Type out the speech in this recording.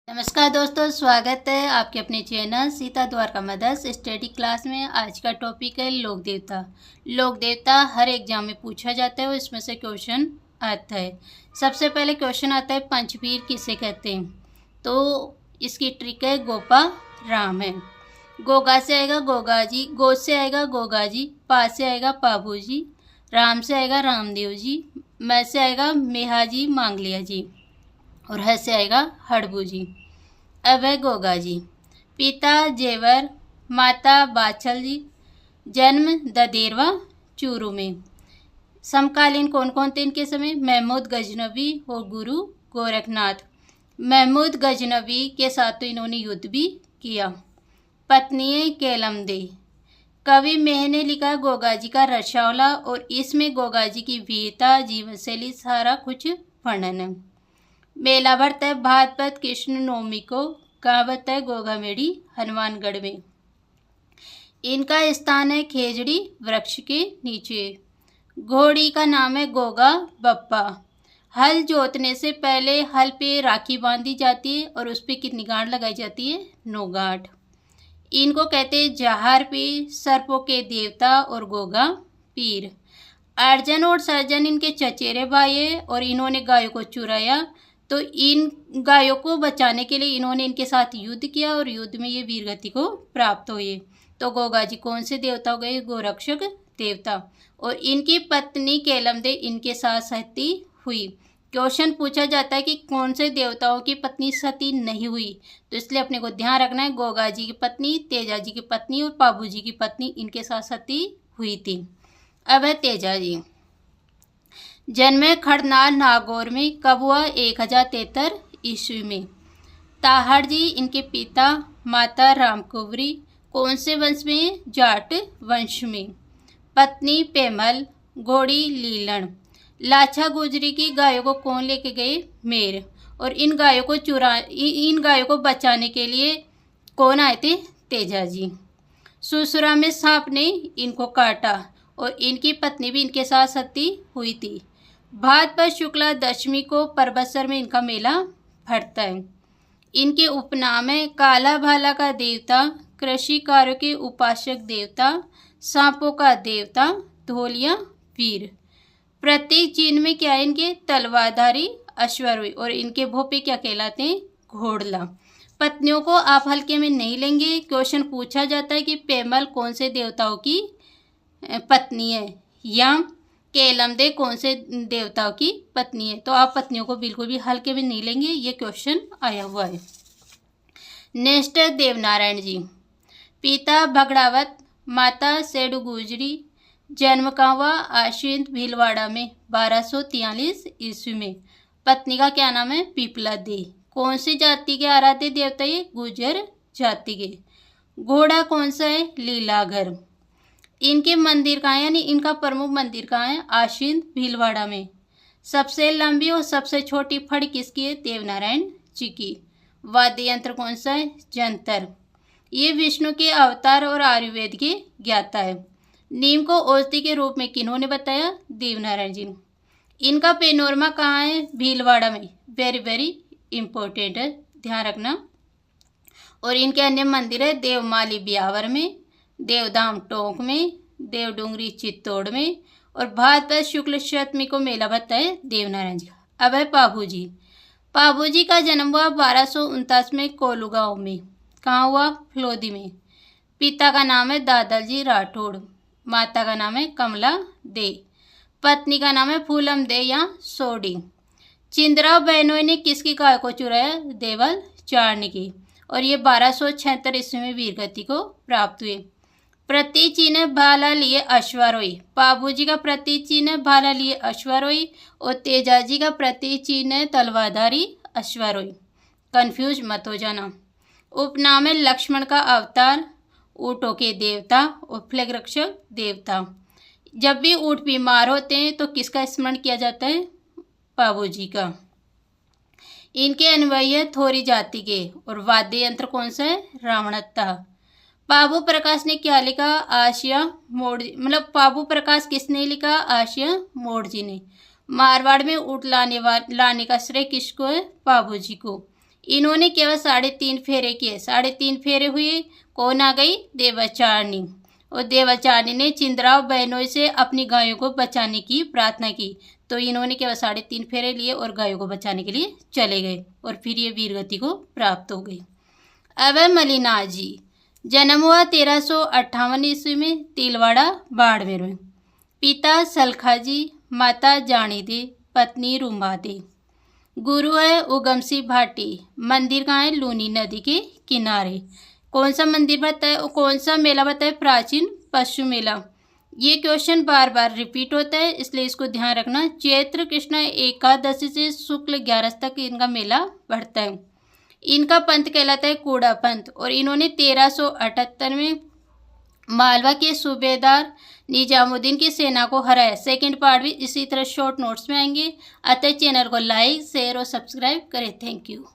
नमस्कार दोस्तों, स्वागत है आपके अपने channel Sita Dwarka mothers study class में। आज का टॉपिक है लोक देवता। लोक देवता हर एग्जाम में पूछा जाता है और इसमें से क्वेश्चन आता है। सबसे पहले क्वेश्चन आता है पंचवीर किसे कहते हैं। तो इसकी ट्रिक है गोपा राम है। गोगा से आएगा गोगा जी, गो से आएगा गोगा जी, पा से आएगा पाबू जी, राम से आएगा रामदेव जी, मैं से आएगा मेहा जी मांगलिया जी और ह से आएगा हड़बू जी। अब है गोगा जी। पिता जेवर, माता बाछल जी, जन्म ददेरवा चूरू में। समकालीन कौन कौन थे इनके समय? महमूद गजनवी और गुरु गोरखनाथ। महमूद गजनवी के साथ तो इन्होंने युद्ध भी किया। पत्नी केलमदे। कवि मेह ने लिखा गोगा जी का रसावला और इसमें गोगा जी की वीरता, जीवन शैली सारा कुछ वर्णन है। मेला भरता है भाद्रपद कृष्ण नवमी को। कहाँ भरता है? गोगामेड़ी हनुमानगढ़ में। इनका स्थान है खेजड़ी वृक्ष के नीचे। घोड़ी का नाम है गोगा बप्पा। हल जोतने से पहले हल पे राखी बांधी जाती है और उस पर कितनी गांठ लगाई जाती है? 9 गांठ। इनको कहते हैं जहार पीर, सर्पों के देवता और गोगा पीर। अर्जन और सर्जन इनके चचेरे भाई है और इन्होंने गायों को चुराया, तो इन गायों को बचाने के लिए इन्होंने इनके साथ युद्ध किया और युद्ध में ये वीरगति को प्राप्त हुए। तो गोगा जी कौन से देवता हो गए? गोरक्षक देवता। और इनकी पत्नी केलमदे इनके साथ सती हुई। क्वेश्चन पूछा जाता है कि कौन से देवताओं की पत्नी सती नहीं हुई, तो इसलिए अपने को ध्यान रखना है गोगा जी की पत्नी, तेजा जी की पत्नी और पाबू जी की पत्नी इनके साथ सती हुई थी। अब है तेजा जी। जन्मे खड़नार नागौर में। कब हुआ? 1073 ईस्वी में। ताहड़ जी इनके पिता। माता रामकुंवरी। कौन से वंश में? जाट वंश में। पत्नी पेमल। घोड़ी लीलन। लाछा गुजरी की गायों को कौन लेके गए? मेर। और इन गायों को बचाने के लिए कौन आए थे? तेजा जी। सुसुरा में सांप ने इनको काटा और इनकी पत्नी भी इनके साथ सती हुई थी। भाद्रपद शुक्ला दशमी को परबतसर में इनका मेला भरता है। इनके उपनाम है काला भाला का देवता, कृषि कार्यों के उपासक देवता, सांपों का देवता, धोलिया वीर। प्रत्येक चिन्ह में क्या है इनके? तलवारधारी अश्वारोही। और इनके भोपे क्या कहलाते हैं? घोड़ला। पत्नियों को आप हल्के में नहीं लेंगे। क्वेश्चन पूछा जाता है कि पेमल कौन से देवताओं की पत्नी है या केलमदे कौन से देवताओं की पत्नी है, तो आप पत्नियों को बिल्कुल भी हल्के में नहीं लेंगे। ये क्वेश्चन आया हुआ है। नेक्स्ट देवनारायण जी। पिता भगड़ावत, माता सेडू गुजरी। जन्म कहाँ हुआ? आश्विन भीलवाड़ा में 1243 ईस्वी में। पत्नी का क्या नाम है? पीपला दे। कौन सी जाति के आराध्य देवता? ये गुजर जाति के। घोड़ा कौन सा है? लीलाघर। इनके मंदिर कहाँ है, यानी इनका प्रमुख मंदिर कहाँ है? आश्विन भीलवाड़ा में। सबसे लंबी और सबसे छोटी फड़ किसकी है? देवनारायण जी की। वाद्य यंत्र कौन सा है? जंतर। ये विष्णु के अवतार और आयुर्वेद के ज्ञाता है। नीम को औषधि के रूप में किन्होंने बताया? देवनारायण जी ने। इनका पेनोरमा कहाँ है? भीलवाड़ा में। वेरी वेरी इंपॉर्टेंट है, ध्यान रखना। और इनके अन्य मंदिर है देवमाली ब्यावर में, देवधाम टोंक में, देवडूंगरी चित्तौड़ में। और भाद्रपद शुक्ल सप्तमी को मेला भरता है देवनारायण जी का। अब है पाबू जी। पाबू जी का जन्म हुआ 1249 में कोलू गाँव में। कहाँ हुआ? फलोदी में। पिता का नाम है दादल जी राठौड़। माता का नाम है कमला दे। पत्नी का नाम है फूलम दे या सोडी। चिंद्रा बहनोई ने किसकी गाय को चुराया? देवल चारणी की। और ये 1276 ईस्वी में वीरगति को प्राप्त हुए। प्रतीक चिन्ह है भाला लिए अश्वारोही। पाबू जी का प्रतीक चिन्ह है भाला लिए अश्वारोही और तेजा जी का प्रतीक चिन्ह है तलवारधारी अश्वारोही। कंफ्यूज मत हो जाना। उपनाम है लक्ष्मण का अवतार, ऊँटों के देवता और फ्लैग रक्षक देवता। जब भी ऊँट बीमार होते हैं तो किसका स्मरण किया जाता है? पाबू जी का। इनके अनुयायी है थोरी जाति के। और वाद्य यंत्र कौन सा है? रावणत्ता। पाबू प्रकाश ने क्या लिखा? आशिया मोड़, मतलब पाबू प्रकाश किसने लिखा? आशिया मोड़ जी ने। मारवाड़ में ऊँट लाने का श्रेय किसको है? पाबू जी को। इन्होंने केवल 3.5 फेरे किए। 3.5 फेरे हुए, कौन आ गई? देवचारणी। और देवचारणी ने चिंद्राव बहनोई से अपनी गायों को बचाने की प्रार्थना की। तो इन्होंने केवल 3.5 फेरे लिए और गायों को बचाने के लिए चले गए और फिर ये वीरगति को प्राप्त हो गई। अब है मलिनाथ जी। जन्म हुआ 1358 ईस्वी में तिलवाड़ा बाड़मेर में। पिता सलखा जी, माता जानी दे, पत्नी रूमा दे। गुरु है उगम सिंह भाटी। मंदिर कहाँ है? लूनी नदी के किनारे। कौन सा मंदिर बताए और कौन सा मेला बताए? प्राचीन पशु मेला। ये क्वेश्चन बार बार रिपीट होता है, इसलिए इसको ध्यान रखना। चैत्र कृष्ण एकादशी से शुक्ल 11 तक इनका मेला बढ़ता है। इनका पंथ कहलाता है कूड़ा पंथ और इन्होंने 1378 में मालवा के सूबेदार निजामुद्दीन की सेना को हराया। सेकंड पार्ट भी इसी तरह शॉर्ट नोट्स में आएंगे। अतः चैनल को लाइक, शेयर और सब्सक्राइब करें। Thank you.